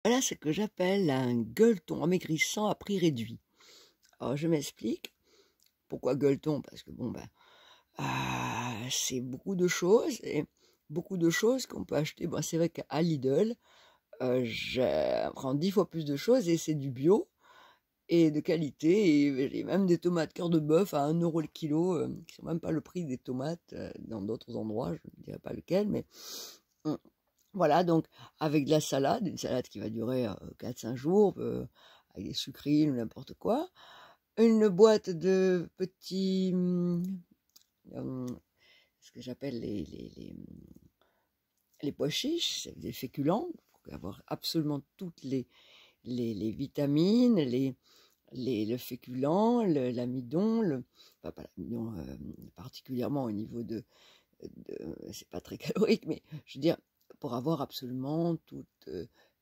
Voilà ce que j'appelle un gueuleton amaigrissant à prix réduit. Alors je m'explique. Pourquoi gueuleton? Parce que bon c'est beaucoup de choses qu'on peut acheter. Bon, c'est vrai qu'à Lidl, je prends 10 fois plus de choses et c'est du bio et de qualité. Et j'ai même des tomates cœur de bœuf à 1 € le kilo, qui sont même pas le prix des tomates dans d'autres endroits. Je ne dirais pas lequel, mais hum, voilà. Donc avec de la salade, une salade qui va durer 4-5 jours, avec des sucrines ou n'importe quoi. Une boîte de petits, ce que j'appelle les pois chiches, c'est des féculents, pour avoir absolument toutes les vitamines, le féculent, l'amidon, enfin pas l'amidon particulièrement au niveau c'est pas très calorique, mais je veux dire, pour avoir absolument toutes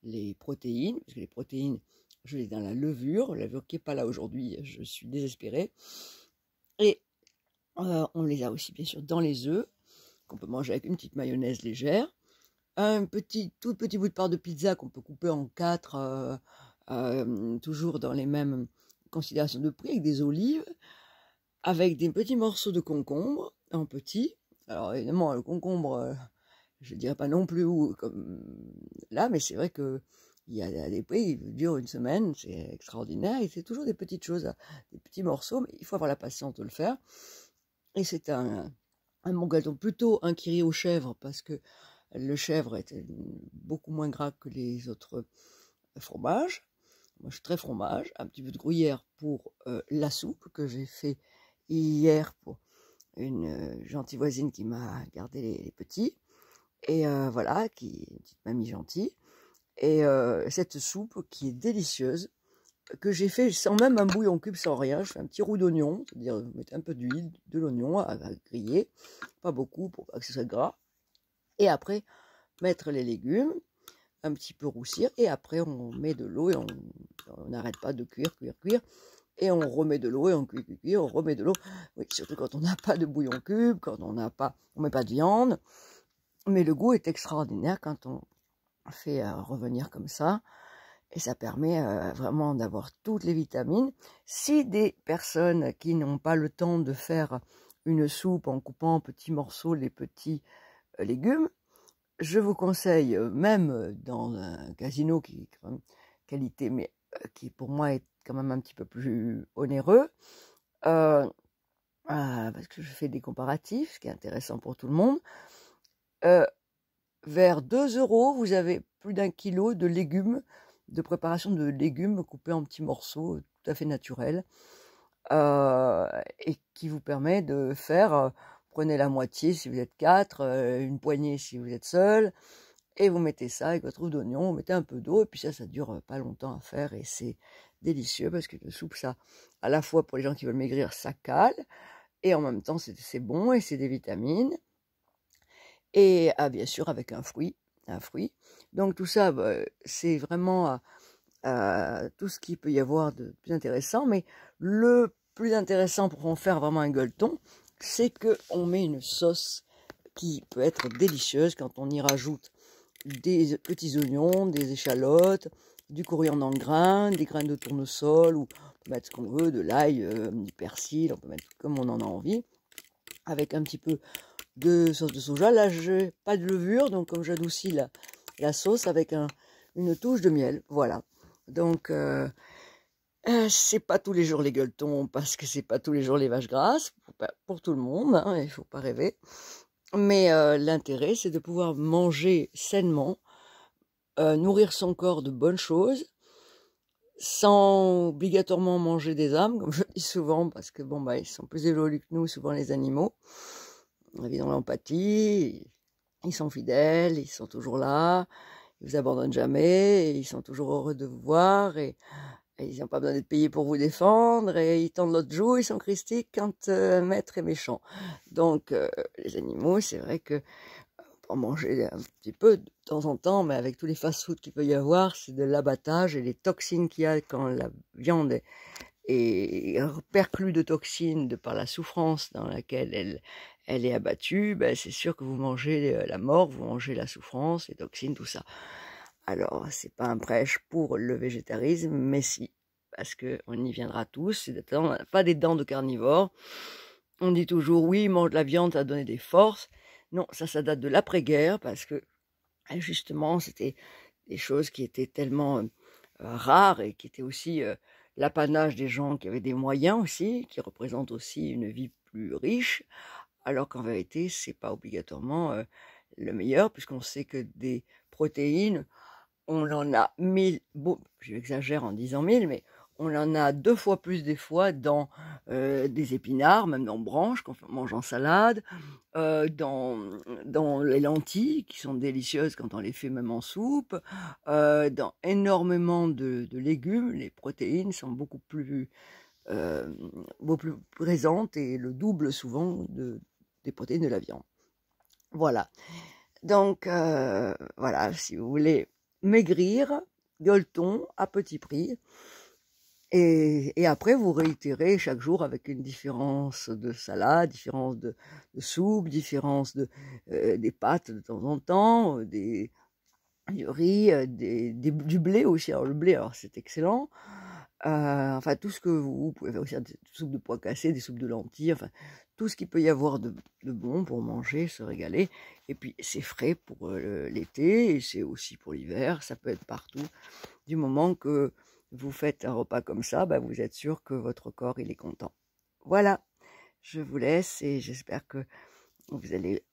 les protéines, parce que les protéines, je les ai dans la levure qui n'est pas là aujourd'hui, je suis désespérée, et on les a aussi bien sûr dans les œufs, qu'on peut manger avec une petite mayonnaise légère, tout petit bout de part de pizza qu'on peut couper en 4, toujours dans les mêmes considérations de prix, avec des olives, avec des petits morceaux de concombre en petits. Alors évidemment, le concombre, je ne dirais pas non plus où, comme là, mais c'est vrai que il y a des prix, il dure une semaine, c'est extraordinaire, et c'est toujours des petites choses, des petits morceaux, mais il faut avoir la patience de le faire. Et c'est un bon gâteau, plutôt un qui rit aux chèvres, parce que le chèvre est beaucoup moins gras que les autres fromages. Moi, je suis très fromage. Un petit peu de gruyère pour la soupe que j'ai fait hier pour une gentille voisine qui m'a gardé les petits. Et voilà, une petite mamie gentille. Et cette soupe qui est délicieuse, que j'ai fait sans même un bouillon cube, sans rien. Je fais un petit roux d'oignon, c'est-à-dire mettre un peu d'huile, de l'oignon à griller, pas beaucoup pour pas que ce soit gras. Et après, mettre les légumes, un petit peu roussir, et après on met de l'eau et on n'arrête pas de cuire, et on remet de l'eau et on cuit, on remet de l'eau. Oui, surtout quand on n'a pas de bouillon cube, quand on met pas de viande. Mais le goût est extraordinaire quand on fait revenir comme ça. Et ça permet vraiment d'avoir toutes les vitamines. Si des personnes qui n'ont pas le temps de faire une soupe en coupant en petits morceaux les petits légumes, je vous conseille, même dans un casino qui est quand même qualité, mais qui pour moi est quand même un petit peu plus onéreux, parce que je fais des comparatifs, ce qui est intéressant pour tout le monde. Vers 2 €, vous avez plus d'1 kilo de légumes, de préparation de légumes coupés en petits morceaux, tout à fait naturels, et qui vous permet de faire, prenez la moitié si vous êtes 4, une poignée si vous êtes seul, et vous mettez ça avec votre roux d'oignon, vous mettez un peu d'eau, et puis ça dure pas longtemps à faire, et c'est délicieux, parce que la soupe, ça, à la fois pour les gens qui veulent maigrir, ça cale, et en même temps, c'est bon, et c'est des vitamines, et bien sûr avec un fruit. Donc tout ça, c'est vraiment tout ce qu'il peut y avoir de plus intéressant, mais le plus intéressant pour en faire vraiment un gueuleton, c'est qu'on met une sauce qui peut être délicieuse quand on y rajoute des petits oignons, des échalotes, du coriandre en grains, des graines de tournesol, ou on peut mettre ce qu'on veut, de l'ail, du persil, on peut mettre comme on en a envie, avec un petit peu de sauce de soja. Là, je n'ai pas de levure, donc comme j'adoucis la sauce avec une touche de miel, voilà. Donc, c'est pas tous les jours les gueuletons, parce que c'est pas tous les jours les vaches grasses, pour tout le monde, hein, il faut pas rêver. Mais l'intérêt, c'est de pouvoir manger sainement, nourrir son corps de bonnes choses, sans obligatoirement manger des âmes, comme je dis souvent, parce que bon, ils sont plus évolués que nous, souvent les animaux. Ils ont l'empathie, ils sont fidèles, ils sont toujours là, ils vous abandonnent jamais, ils sont toujours heureux de vous voir, et ils n'ont pas besoin d'être payés pour vous défendre, et ils tendent l'autre joue, ils sont christiques quand un maître est méchant. Donc les animaux, c'est vrai que pour manger un petit peu de temps en temps, mais avec tous les fast-food qu'il peut y avoir, c'est de l'abattage, et les toxines qu'il y a quand la viande est perclue de toxines de par la souffrance dans laquelle elle est abattue, c'est sûr que vous mangez la mort, vous mangez la souffrance, les toxines, tout ça. Alors, c'est pas un prêche pour le végétarisme, mais si, parce qu'on y viendra tous, on n'a pas des dents de carnivore. On dit toujours, oui, mange de la viande, ça a donné des forces. Non, ça date de l'après-guerre, parce que, justement, c'était des choses qui étaient tellement rares et qui étaient aussi l'apanage des gens qui avaient des moyens aussi, qui représentent aussi une vie plus riche, alors qu'en vérité, c'est pas obligatoirement le meilleur, puisqu'on sait que des protéines, on en a 1000, bon, j'exagère en disant 1000, mais on en a 2 fois plus des fois dans des épinards, même dans branches qu'on mange en salade, dans les lentilles qui sont délicieuses quand on les fait même en soupe, dans énormément de légumes, les protéines sont beaucoup plus présentes et le double souvent des protéines de la viande. Voilà. Donc voilà, si vous voulez maigrir, gueuleton à petit prix. Et après, vous réitérez chaque jour avec une différence de salade, différence de soupe, différence des pâtes de temps en temps, du riz, du blé aussi. Alors le blé, alors c'est excellent. Enfin, tout ce que vous pouvez faire aussi, des soupes de pois cassés, des soupes de lentilles, enfin, tout ce qu'il peut y avoir de bon pour manger, se régaler. Et puis, c'est frais pour l'été et c'est aussi pour l'hiver, ça peut être partout. Du moment que vous faites un repas comme ça, bah, vous êtes sûr que votre corps, il est content. Voilà, je vous laisse et j'espère que vous allez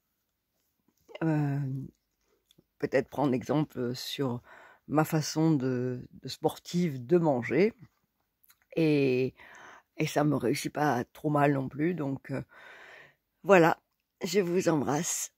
peut-être prendre exemple sur ma façon de sportive de manger. Et ça me réussit pas trop mal non plus, donc voilà, je vous embrasse.